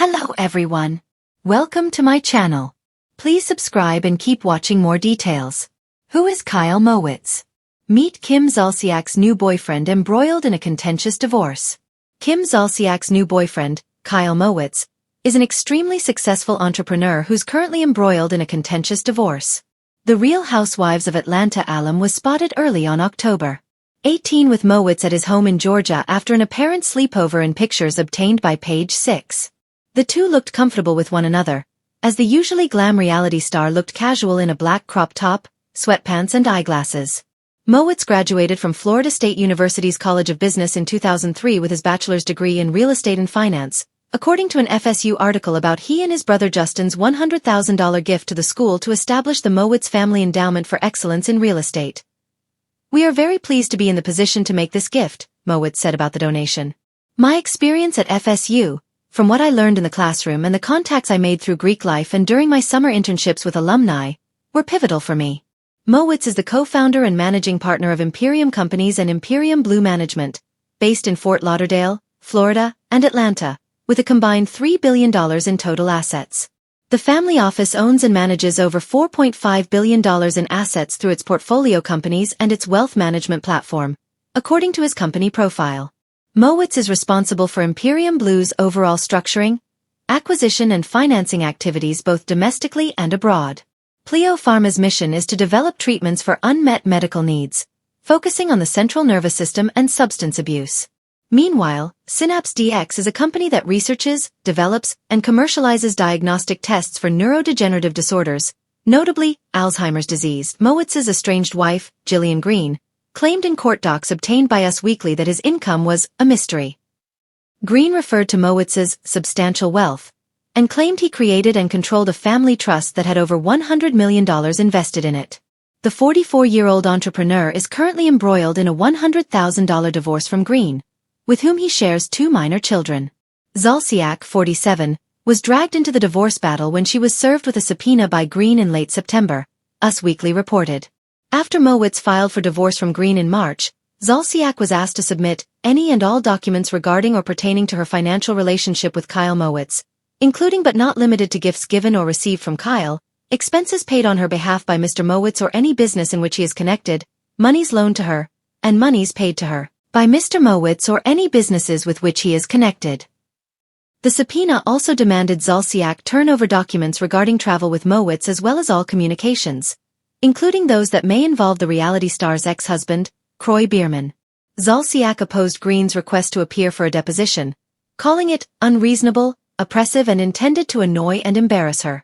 Hello everyone. Welcome to my channel. Please subscribe and keep watching more details. Who is Kyle Mowitz? Meet Kim Zolciak's new boyfriend embroiled in a contentious divorce. Kim Zolciak's new boyfriend, Kyle Mowitz, is an extremely successful entrepreneur who's currently embroiled in a contentious divorce. The Real Housewives of Atlanta alum was spotted early on October 18 with Mowitz at his home in Georgia after an apparent sleepover in pictures obtained by Page 6. The two looked comfortable with one another, as the usually glam reality star looked casual in a black crop top, sweatpants and eyeglasses. Mowitz graduated from Florida State University's College of Business in 2003 with his bachelor's degree in real estate and finance, according to an FSU article about he and his brother Justin's $100,000 gift to the school to establish the Mowitz Family Endowment for Excellence in Real Estate. "We are very pleased to be in the position to make this gift," Mowitz said about the donation. "My experience at FSU, from what I learned in the classroom and the contacts I made through Greek life and during my summer internships with alumni, were pivotal for me." Mowitz is the co-founder and managing partner of Imperium Companies and Imperium Blue Management, based in Fort Lauderdale, Florida, and Atlanta, with a combined $3 billion in total assets. The family office owns and manages over $4.5 billion in assets through its portfolio companies and its wealth management platform, according to his company profile. Mowitz is responsible for Imperium Blue's overall structuring, acquisition and financing activities both domestically and abroad. Pleo Pharma's mission is to develop treatments for unmet medical needs, focusing on the central nervous system and substance abuse. Meanwhile, Synapse DX is a company that researches, develops, and commercializes diagnostic tests for neurodegenerative disorders, notably Alzheimer's disease. Mowitz's estranged wife, Gillian Green, claimed in court docs obtained by Us Weekly that his income was a mystery. Green referred to Mowitz's substantial wealth and claimed he created and controlled a family trust that had over $100 million invested in it. The 44-year-old entrepreneur is currently embroiled in a $100,000 divorce from Green, with whom he shares two minor children. Zolciak, 47, was dragged into the divorce battle when she was served with a subpoena by Green in late September, Us Weekly reported. After Mowitz filed for divorce from Green in March, Zolciak was asked to submit any and all documents regarding or pertaining to her financial relationship with Kyle Mowitz, including but not limited to gifts given or received from Kyle, expenses paid on her behalf by Mr. Mowitz or any business in which he is connected, monies loaned to her, and monies paid to her by Mr. Mowitz or any businesses with which he is connected. The subpoena also demanded Zolciak turn over documents regarding travel with Mowitz as well as all communications, including those that may involve the reality star's ex-husband, Kroy Biermann. Zolciak opposed Green's request to appear for a deposition, calling it unreasonable, oppressive and intended to annoy and embarrass her.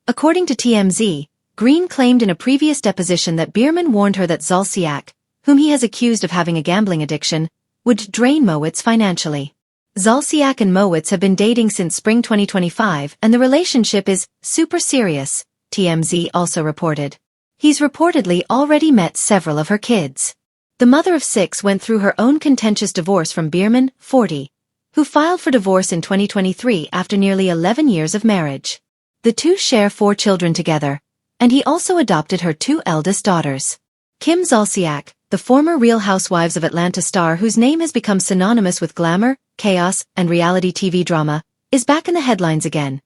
According to TMZ, Green claimed in a previous deposition that Biermann warned her that Zolciak, whom he has accused of having a gambling addiction, would drain Mowitz financially. Zolciak and Mowitz have been dating since spring 2025 and the relationship is super serious, TMZ also reported. He's reportedly already met several of her kids. The mother of 6 went through her own contentious divorce from Biermann, 40, who filed for divorce in 2023 after nearly 11 years of marriage. The two share 4 children together, and he also adopted her 2 eldest daughters. Kim Zolciak, the former Real Housewives of Atlanta star whose name has become synonymous with glamour, chaos, and reality TV drama, is back in the headlines again.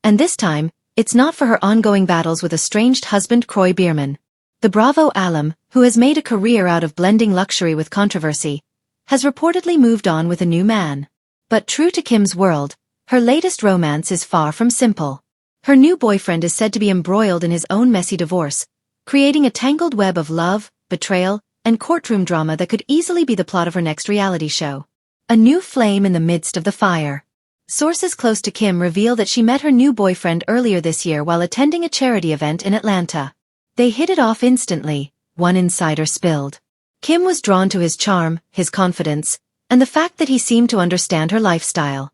And this time, it's not for her ongoing battles with estranged husband Kroy Biermann. The Bravo alum, who has made a career out of blending luxury with controversy, has reportedly moved on with a new man. But true to Kim's world, her latest romance is far from simple. Her new boyfriend is said to be embroiled in his own messy divorce, creating a tangled web of love, betrayal, and courtroom drama that could easily be the plot of her next reality show. A new flame in the midst of the fire. Sources close to Kim reveal that she met her new boyfriend earlier this year while attending a charity event in Atlanta. They hit it off instantly, one insider spilled. Kim was drawn to his charm, his confidence, and the fact that he seemed to understand her lifestyle.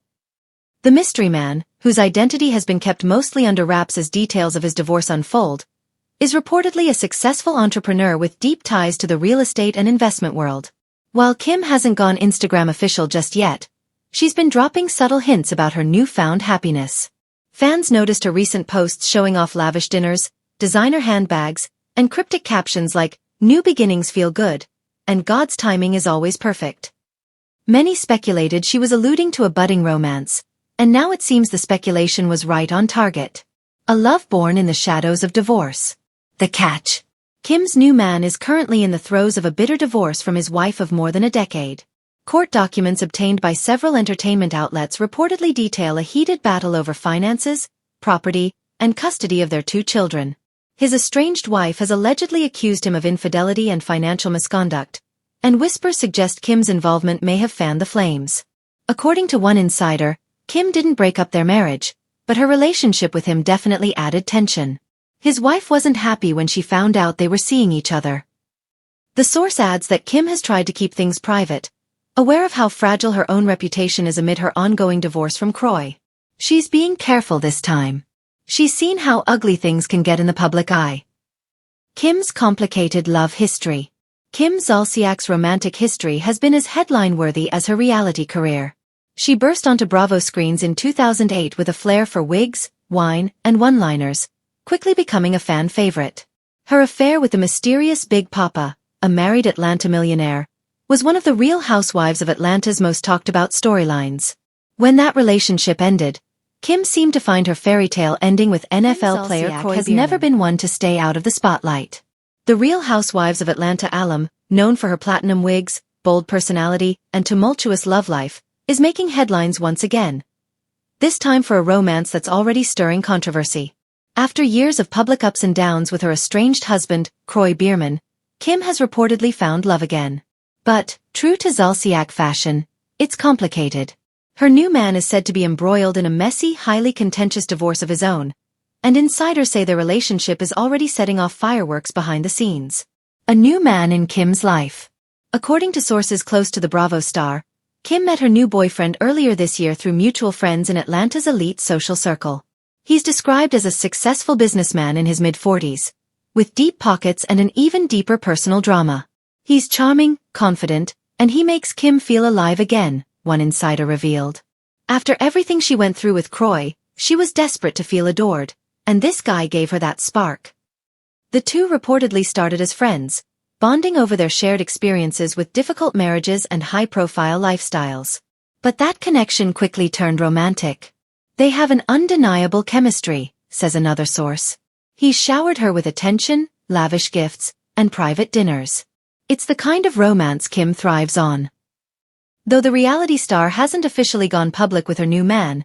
The mystery man, whose identity has been kept mostly under wraps as details of his divorce unfold, is reportedly a successful entrepreneur with deep ties to the real estate and investment world. While Kim hasn't gone Instagram official just yet, she's been dropping subtle hints about her newfound happiness. Fans noticed her recent posts showing off lavish dinners, designer handbags, and cryptic captions like, "New beginnings feel good," and "God's timing is always perfect." Many speculated she was alluding to a budding romance, And now it seems the speculation was right on target. A love born in the shadows of divorce. The catch. Kim's new man is currently in the throes of a bitter divorce from his wife of more than a decade. Court documents obtained by several entertainment outlets reportedly detail a heated battle over finances, property, and custody of their 2 children. His estranged wife has allegedly accused him of infidelity and financial misconduct, and whispers suggest Kim's involvement may have fanned the flames. According to one insider, Kim didn't break up their marriage, but her relationship with him definitely added tension. His wife wasn't happy when she found out they were seeing each other. The source adds that Kim has tried to keep things private, aware of how fragile her own reputation is amid her ongoing divorce from Croy. She's being careful this time. She's seen how ugly things can get in the public eye. Kim's complicated love history. Kim Zolciak's romantic history has been as headline-worthy as her reality career. She burst onto Bravo screens in 2008 with a flair for wigs, wine, and one-liners, quickly becoming a fan favorite. Her affair with the mysterious Big Papa, a married Atlanta millionaire, was one of the Real Housewives of Atlanta's most talked-about storylines. When that relationship ended, Kim seemed to find her fairy tale ending with NFL player Croy has never been one to stay out of the spotlight. The Real Housewives of Atlanta alum, known for her platinum wigs, bold personality, and tumultuous love life, is making headlines once again. This time for a romance that's already stirring controversy. After years of public ups and downs with her estranged husband, Croy Bierman, Kim has reportedly found love again. But, true to Zolciak fashion, it's complicated. Her new man is said to be embroiled in a messy, highly contentious divorce of his own, and insiders say their relationship is already setting off fireworks behind the scenes. A new man in Kim's life. According to sources close to the Bravo star, Kim met her new boyfriend earlier this year through mutual friends in Atlanta's elite social circle. He's described as a successful businessman in his mid-40s, with deep pockets and an even deeper personal drama. He's charming, confident, and he makes Kim feel alive again, one insider revealed. After everything she went through with Croy, she was desperate to feel adored, and this guy gave her that spark. The two reportedly started as friends, bonding over their shared experiences with difficult marriages and high-profile lifestyles. But that connection quickly turned romantic. They have an undeniable chemistry, says another source. He showered her with attention, lavish gifts, and private dinners. It's the kind of romance Kim thrives on. Though the reality star hasn't officially gone public with her new man,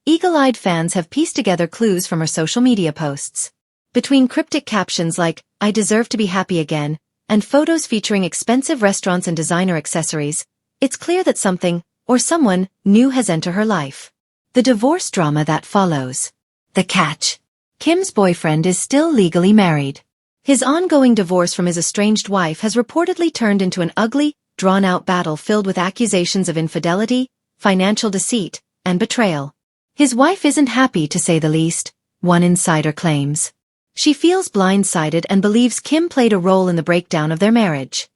eagle-eyed fans have pieced together clues from her social media posts. Between cryptic captions like, "I deserve to be happy again," and photos featuring expensive restaurants and designer accessories, it's clear that something, or someone, new has entered her life. The divorce drama that follows. The catch. Kim's boyfriend is still legally married. His ongoing divorce from his estranged wife has reportedly turned into an ugly, drawn-out battle filled with accusations of infidelity, financial deceit, and betrayal. His wife isn't happy, to say the least, one insider claims. She feels blindsided and believes Kim played a role in the breakdown of their marriage.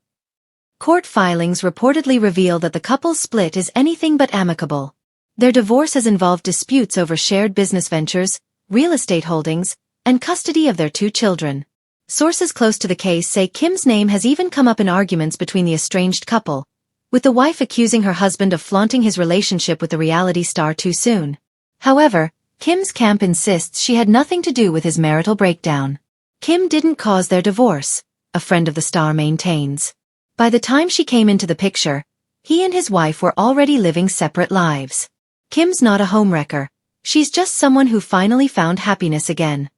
Court filings reportedly reveal that the couple's split is anything but amicable. Their divorce has involved disputes over shared business ventures, real estate holdings, and custody of their 2 children. Sources close to the case say Kim's name has even come up in arguments between the estranged couple, with the wife accusing her husband of flaunting his relationship with the reality star too soon. However, Kim's camp insists she had nothing to do with his marital breakdown. Kim didn't cause their divorce, a friend of the star maintains. By the time she came into the picture, he and his wife were already living separate lives. Kim's not a homewrecker. She's just someone who finally found happiness again.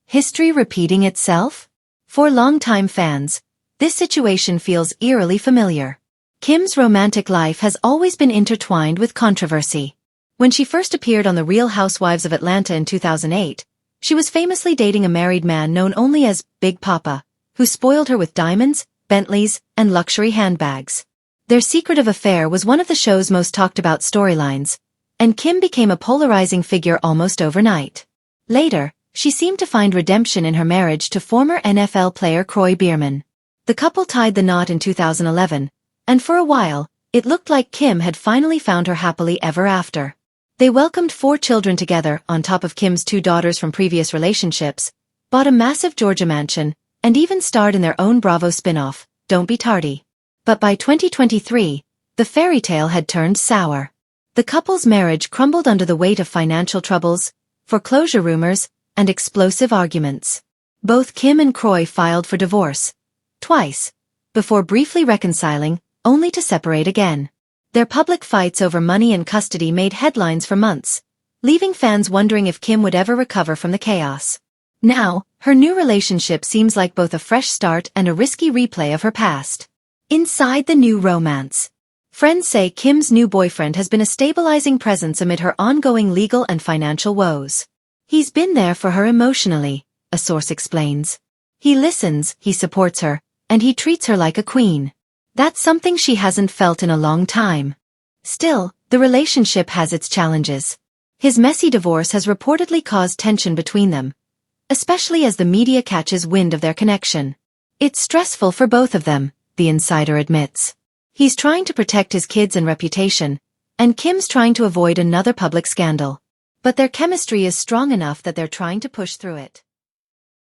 History repeating itself? For longtime fans, this situation feels eerily familiar. Kim's romantic life has always been intertwined with controversy. When she first appeared on The Real Housewives of Atlanta in 2008, she was famously dating a married man known only as Big Papa, who spoiled her with diamonds, Bentleys, and luxury handbags. Their secretive affair was one of the show's most talked-about storylines, and Kim became a polarizing figure almost overnight. Later, she seemed to find redemption in her marriage to former NFL player Croy Bierman. The couple tied the knot in 2011, and for a while, it looked like Kim had finally found her happily ever after. They welcomed 4 children together on top of Kim's 2 daughters from previous relationships, bought a massive Georgia mansion, and even starred in their own Bravo spin-off, Don't Be Tardy. But by 2023, the fairy tale had turned sour. The couple's marriage crumbled under the weight of financial troubles, foreclosure rumors, and explosive arguments. Both Kim and Kroy filed for divorce, twice, before briefly reconciling, only to separate again. Their public fights over money and custody made headlines for months, leaving fans wondering if Kim would ever recover from the chaos. Now, her new relationship seems like both a fresh start and a risky replay of her past. Inside the new romance. Friends say Kim's new boyfriend has been a stabilizing presence amid her ongoing legal and financial woes. He's been there for her emotionally, a source explains. He listens, he supports her, and he treats her like a queen. That's something she hasn't felt in a long time. Still, the relationship has its challenges. His messy divorce has reportedly caused tension between them, especially as the media catches wind of their connection. It's stressful for both of them, the insider admits. He's trying to protect his kids and reputation, and Kim's trying to avoid another public scandal. But their chemistry is strong enough that they're trying to push through it.